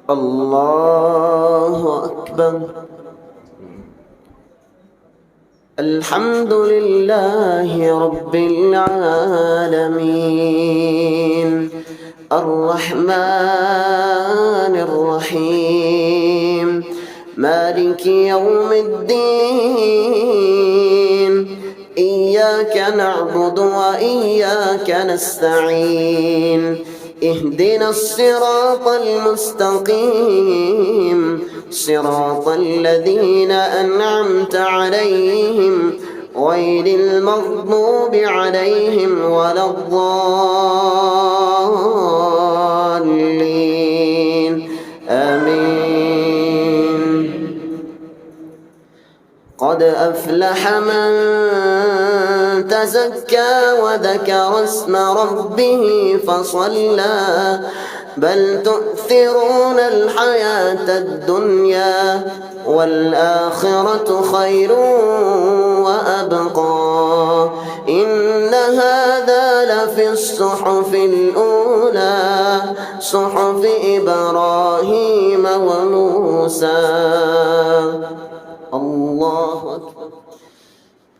الله أكبر. الحمد لله رب العالمين الرحمن الرحيم مالك يوم الدين إياك نعبد وإياك نستعين اهدنا الصراط المستقيم صراط الذين أنعمت عليهم غير المغضوب عليهم ولا الضالين آمين. قد أفلح من تزكى وذكر اسم ربه فصلى بل تؤثرون الحياة الدنيا والآخرة خير وأبقى إن هذا لفي الصحف الأولى صحف إبراهيم وموسى. الله أكبر.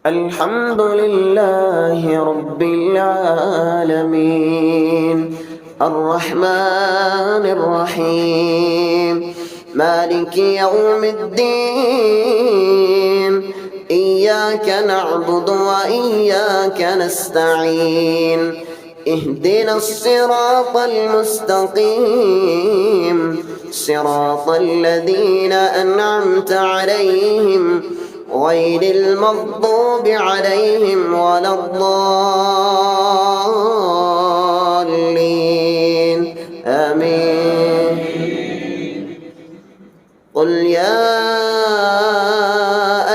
الحمد لله رب العالمين الرحمن الرحيم مالك يوم الدين إياك نعبد وإياك نستعين اهدنا الصراط المستقيم صراط الذين أنعمت عليهم غير المغضوب عليهم ولا الضالين آمين. قل يا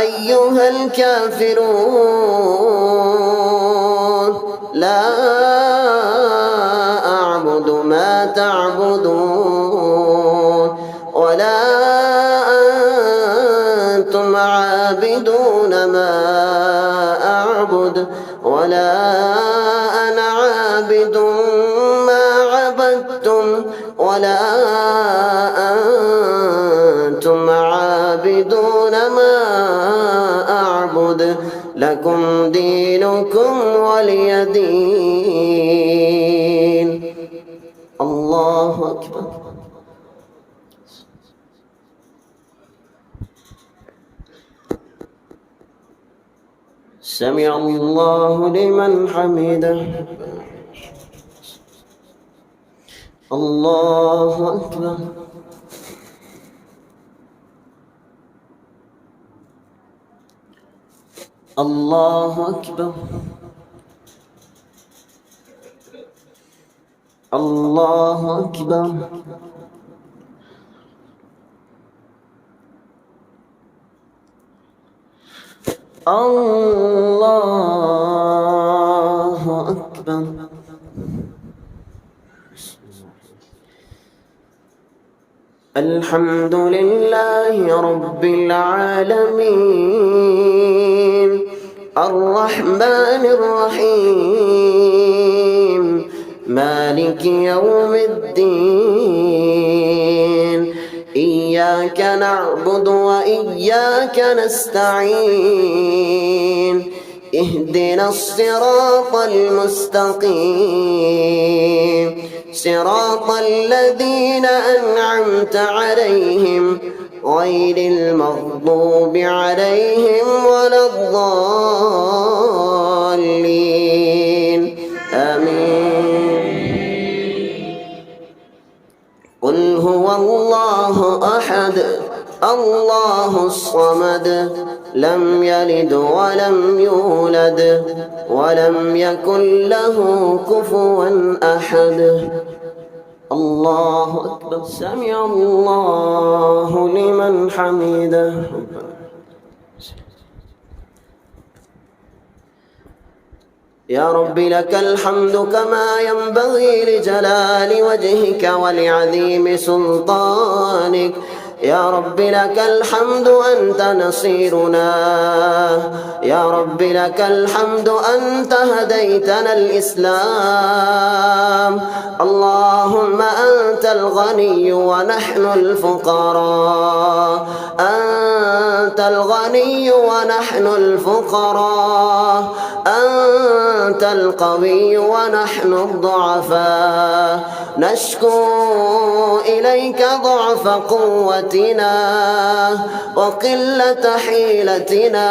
أيها الكافرون لا أعبد ما تعبدون ولا أنتم عابدون ما أعبد ولا أنا عابد ما عبدتم ولا أنتم عابدون ما أعبد لكم دينكم ولي دين. الله أكبر. سمع الله لمن حمده. الله أكبر. الله أكبر. الله أكبر. الله أكبر. الحمد لله رب العالمين الرحمن الرحيم مالك يوم الدين إياك نعبد وإياك نستعين اهدنا الصراط المستقيم صراط الذين أنعمت عليهم غير المغضوب عليهم ولا الضالين آمين. قل هو الله أحد الله الصمد لم يلد ولم يولد ولم يكن له كفوا أحد. الله أكبر. سمع الله لمن حمده. يا رب لك الحمد كما ينبغي لجلال وجهك ولعظيم سلطانك يا رب لك الحمد أنت نصيرنا، يا رب لك الحمد أنت هديتنا الإسلام. اللهم أنت الغني ونحن الفقراء، أنت الغني ونحن الفقراء، أنت القوي ونحن الضعفاء، نشكو إليك ضعف قوتنا وقلة حيلتنا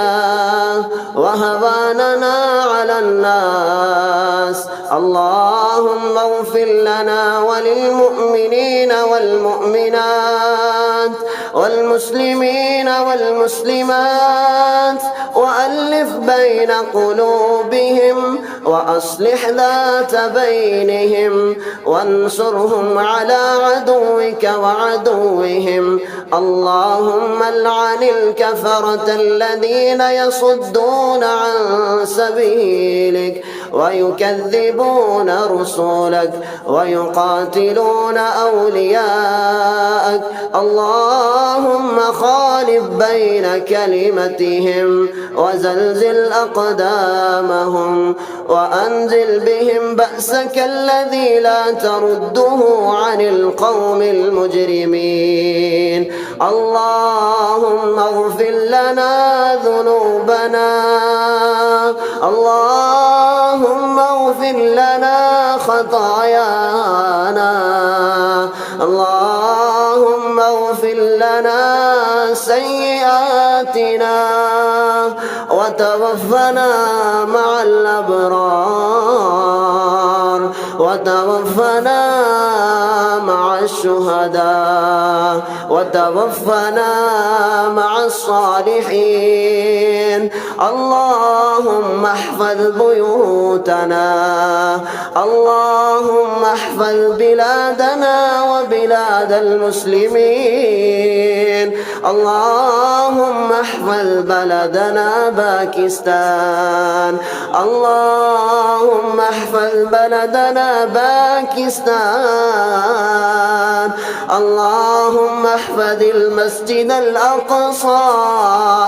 وهواننا على الناس. اللهم اغفر لنا وللمؤمنين والمؤمنات والمسلمين والمسلمات، وألف بين قلوبهم وأصلح ذات بينهم، وانصرهم على عدوك وعدوهم. اللهم العن الكفرة الذين يصدون عن سبيلك ويكذبون رسولك ويقاتلون أولياءك. اللهم خالف بين كلمتهم وزلزل أقدامهم، وأنزل بهم بأسك الذي لا ترده عن القوم المجرمين. اللهم اغفر لنا ذنوبنا، اللهم اغفر لنا خطايانا، اللهم اغفر لنا سيئاتنا وتوفنا مع الأبرار، وتوفنا مع الشهداء، وتوفنا مع الصالحين. اللهم احفظ بيوتنا، اللهم احفظ بلادنا وبلاد المسلمين. اللهم احفظ بلدنا باكستان، اللهم احفظ بلدنا باكستان. اللهم احفظ المسجد الأقصى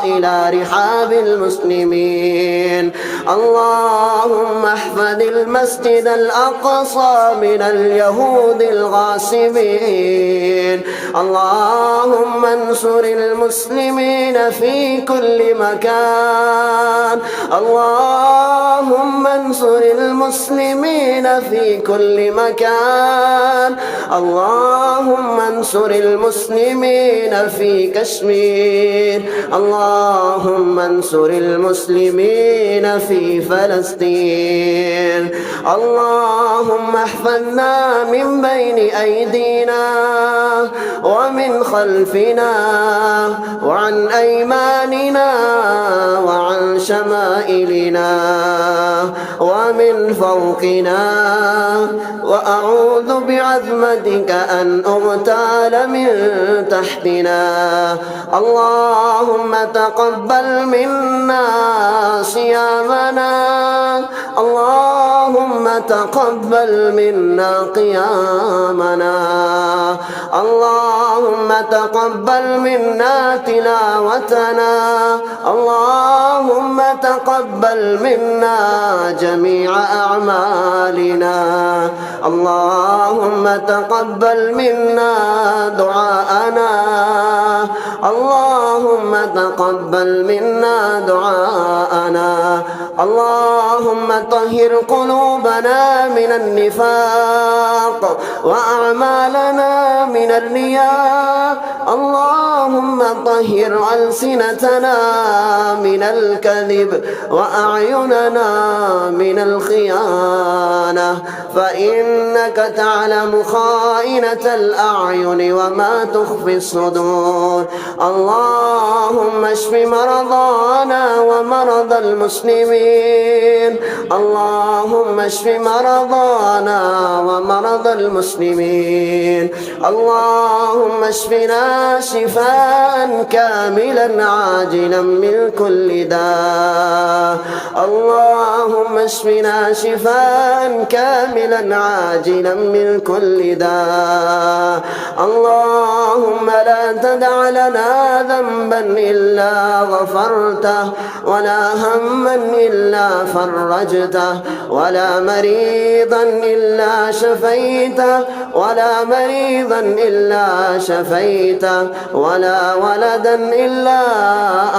إلى رحاب المسلمين. اللهم احفظ المسجد الأقصى من اليهود الغاصبين. اللهم انصر المسلمين في كل مكان، اللهم انصر المسلمين في كل مكان. اللهم انصر المسلمين في كشمير، اللهم انصر المسلمين في فلسطين. اللهم احفظنا من بين أيدينا ومن خلفنا وعن أيماننا وعن شمائلنا ومن فوقنا، وأعوذ بعظمتك أن أغتال من تحتنا. اللهم تقبل منا صيامنا، اللهم تقبل منا قيامنا، اللهم تقبل منا تلاوتنا، اللهم تقبل منا جميع أعمالنا. اللهم تقبل منا دعاءنا، اللهم تقبل منا دعاءنا. اللهم طهر قلوبنا من النفاق وأعمالنا من الرياء. اللهم طهر ألسنتنا من الكذب وأعيننا من الخيانة، فإنك تعلم خائنة الأعين وما تخفي الصدور. اللهم اشف مرضانا ومرضى المسلمين، اللهم اشف مرضانا ومرضى المسلمين. اللهم اشفنا شفاء كاملا عاجلا من كل داء. اللهم اشفنا شفاء كاملا عاجلا من كل داء. اللهم اللهم لا تدع لنا ذنبا إلا غفرته، ولا هما إلا فرجته، ولا مريضا إلا شفيته، ولا مريضا إلا شفيته، ولا ولدا إلا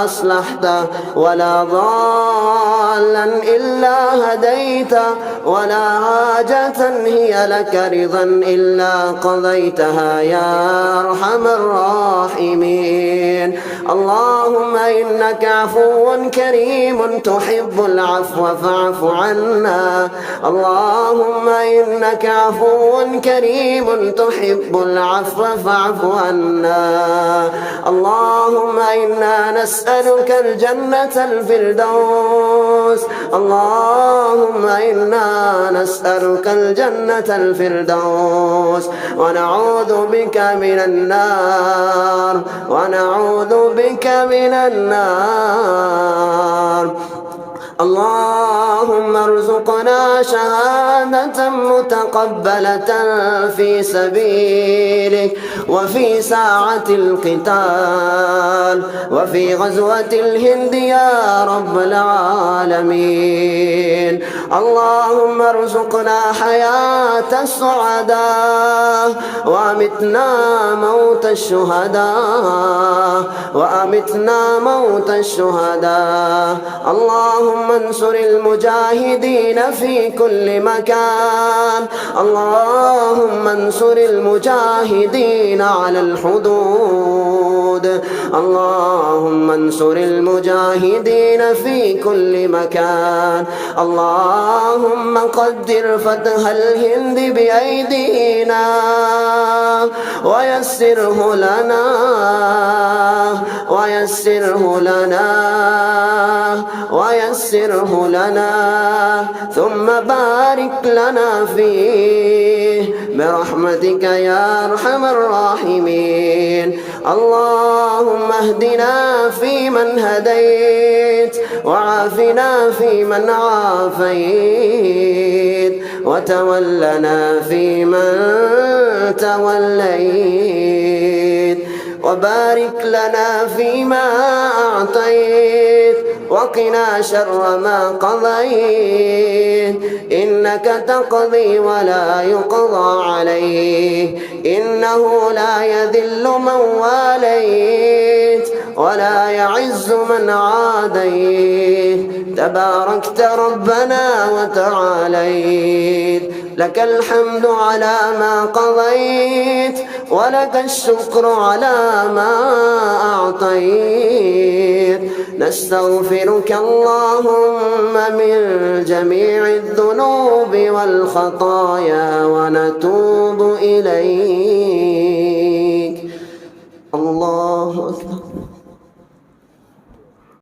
أصلحته، ولا ضالا إلا هديته، ولا حاجة هي لك رضا إلا قضيتها يا أرحم الراحمين. اللهم إنك عفو كريم تحب العفو فاعف عنا. اللهم إنك عفو كريم تحب العفو فاعف عنا. اللهم إنا نسألك الجنة الفردوس. اللهم إنا نسألك الجنة الفردوس، ونعوذ بك من النار، ونعوذ بك من النار. اللهم ارزقنا شهادة متقبلة في سبيلك، وفي ساعة القتال، وفي غزوة الهند يا رب العالمين. اللهم ارزقنا حياة السعداء، وأمتنا موت الشهداء، وأمتنا موت الشهداء. اللهم انصر المجاهدين في كل مكان. اللهم انصر المجاهدين على الحدود. اللهم انصر المجاهدين في كل مكان. اللهم قدر فتح الهند بأيدينا، ويسره لنا، ويسره لنا، ويسره لنا، ثم بارك لنا فيه برحمتك يا أرحم الراحمين. اللهم اهدنا فيمن هديت، وعافنا فيمن عافيت، وتولنا فيمن توليت، وبارك لنا فيما أعطيت، وقنا شر ما قضيت. إنك تقضي ولا يقضى عليه، إنه لا يذل من واليت، ولا يعز من عاديت. تباركت ربنا وتعاليت، لك الحمد على ما قضيت، ولك الشكر على ما أعطيت. نستغفرك اللهم من جميع الذنوب والخطايا ونتوب إليك. الله أكبر.